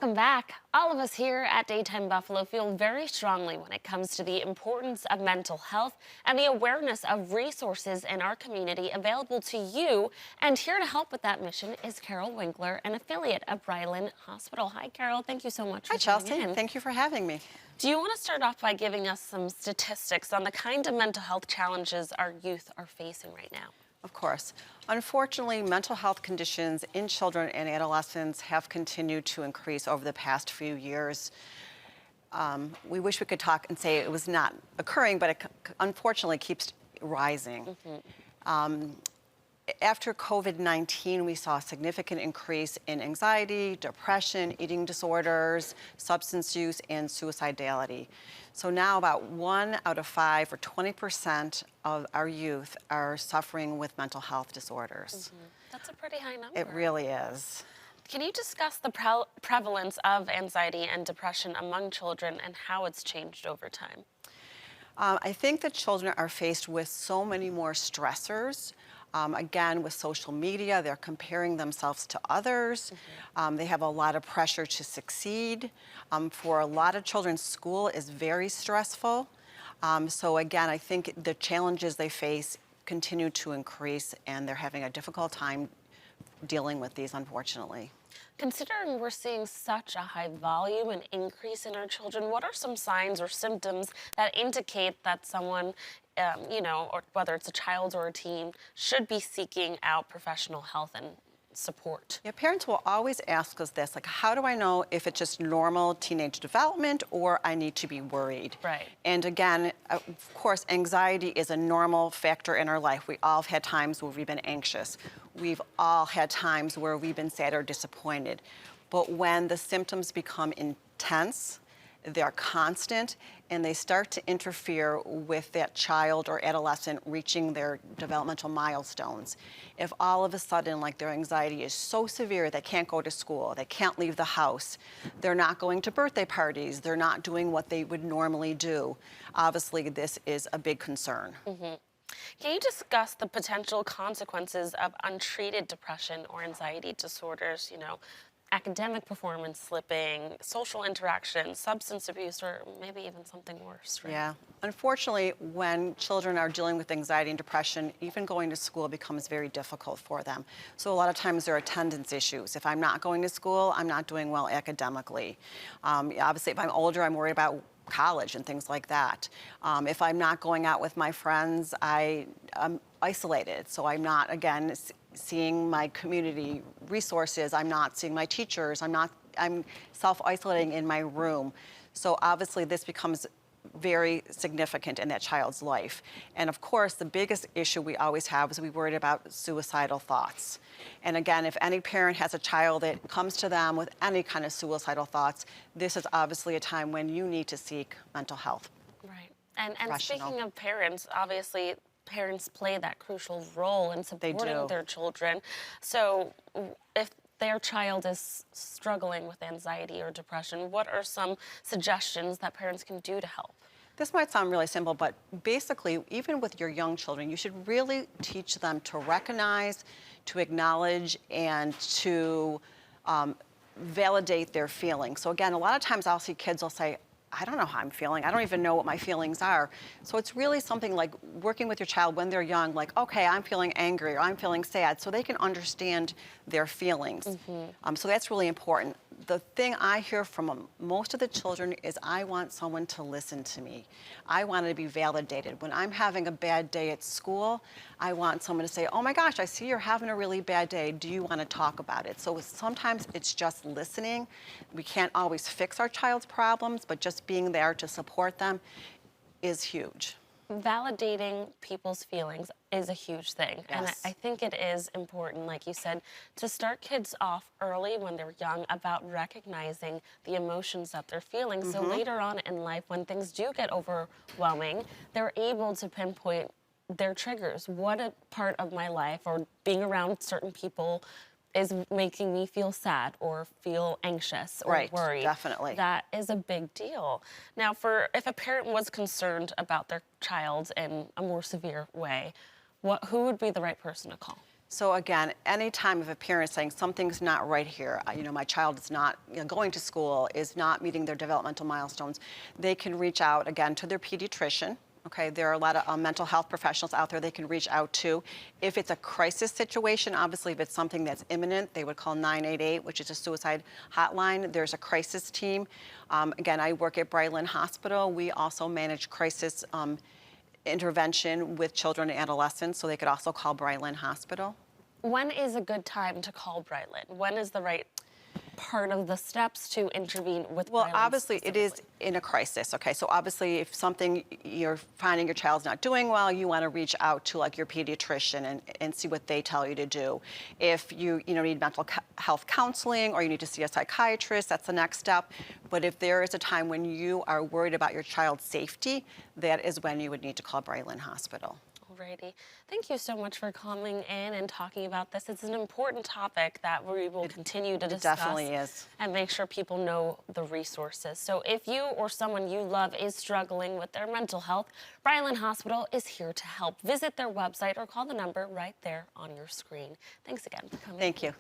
Welcome back. All of us here at Daytime Buffalo feel very strongly when it comes to the importance of mental health and the awareness of resources in our community available to you. And here to help with that mission is Carol Winkler, an affiliate of Brylin Hospital. Hi, Carol. Thank you so much for Hi, coming in. Chelsea. Thank you for having me. Do you want to start off by giving us some statistics on the kind of mental health challenges our youth are facing right now? Of course. Unfortunately, mental health conditions in children and adolescents have continued to increase over the past few years. We wish we could talk and say it was not occurring, but it unfortunately keeps rising. After COVID-19, we saw a significant increase in anxiety, depression, eating disorders, substance use, and suicidality. So now about 1 out of 5, or 20% of our youth are suffering with mental health disorders. That's a pretty high number. It really is. Can you discuss the prevalence of anxiety and depression among children and how it's changed over time? I think that children are faced with so many more stressors. Again, with social media, they're comparing themselves to others. They have a lot of pressure to succeed. For a lot of children, school is very stressful. So again, I think the challenges they face continue to increase, and they're having a difficult time dealing with these, unfortunately. Considering we're seeing such a high volume and increase in our children, what are some signs or symptoms that indicate that someone, or whether it's a child or a teen, should be seeking out professional health and support? Yeah, parents will always ask us this, like, how do I know if it's just normal teenage development or I need to be worried? Right. And again, of course, anxiety is a normal factor in our life. We all have had times where we've been anxious. We've all had times where we've been sad or disappointed. But when the symptoms become intense, they're constant, and they start to interfere with that child or adolescent reaching their developmental milestones. If all of a sudden, like, their anxiety is so severe they can't go to school, they can't leave the house, they're not going to birthday parties, they're not doing what they would normally do, obviously this is a big concern. Can you discuss the potential consequences of untreated depression or anxiety disorders, academic performance slipping, social interaction, substance abuse, or maybe even something worse, right? Yeah. Unfortunately, when children are dealing with anxiety and depression, even going to school becomes very difficult for them. So a lot of times there are attendance issues. If I'm not going to school, I'm not doing well academically. Obviously, if I'm older, I'm worried about college and things like that. If I'm not going out with my friends, I'm isolated. So I'm not, again, seeing my community resources. I'm not seeing my teachers. I'm self-isolating in my room. So obviously this becomes very significant in that child's life. And of course, the biggest issue we always have is we worried about suicidal thoughts. And again, if any parent has a child that comes to them with any kind of suicidal thoughts, this is obviously a time when you need to seek mental health. Right. And speaking of parents, obviously parents play that crucial role in supporting their children. So if their child is struggling with anxiety or depression, what are some suggestions that parents can do to help? This might sound really simple, but basically, even with your young children, you should really teach them to recognize, to acknowledge, and to validate their feelings. So again, a lot of times I'll see kids will say, I don't know how I'm feeling. I don't even know what my feelings are. So it's really something like working with your child when they're young, like, okay, I'm feeling angry or I'm feeling sad, so they can understand their feelings. So that's really important. The thing I hear from most of the children is I want someone to listen to me. I want to be validated. When I'm having a bad day at school, I want someone to say, oh my gosh, I see you're having a really bad day. Do you want to talk about it? So sometimes it's just listening. We can't always fix our child's problems, but just being there to support them is huge. Validating people's feelings is a huge thing. Yes. And I think it is important, like you said, to start kids off early when they're young about recognizing the emotions that they're feeling. So later on in life, when things do get overwhelming, they're able to pinpoint their triggers. What a part of my life or being around certain people is making me feel sad or feel anxious or worried. Definitely. That is a big deal. Now, if a parent was concerned about their child in a more severe way, who would be the right person to call? So again, any time of a parent saying something's not right here, my child is not going to school, is not meeting their developmental milestones, they can reach out again to their pediatrician. Okay, there are a lot of mental health professionals out there they can reach out to. If it's a crisis situation, obviously if it's something that's imminent, they would call 988, which is a suicide hotline. There's a crisis team. Again, I work at Brylin Hospital. We also manage crisis intervention with children and adolescents, so they could also call Brylin Hospital. When is a good time to call Brylin? When is the right part of the steps to intervene with Well, Brylin obviously, it is specifically? in a crisis, okay? So obviously, if something you're finding your child's not doing well, you want to reach out to like your pediatrician and see what they tell you to do. If you need mental health counseling or you need to see a psychiatrist, that's the next step. But if there is a time when you are worried about your child's safety, that is when you would need to call Brylin Hospital. Alrighty. Thank you so much for coming in and talking about this. It's an important topic that we will continue to discuss. It definitely is. And make sure people know the resources. So if you or someone you love is struggling with their mental health, Brylin Hospital is here to help. Visit their website or call the number right there on your screen. Thanks again for coming. Thank you.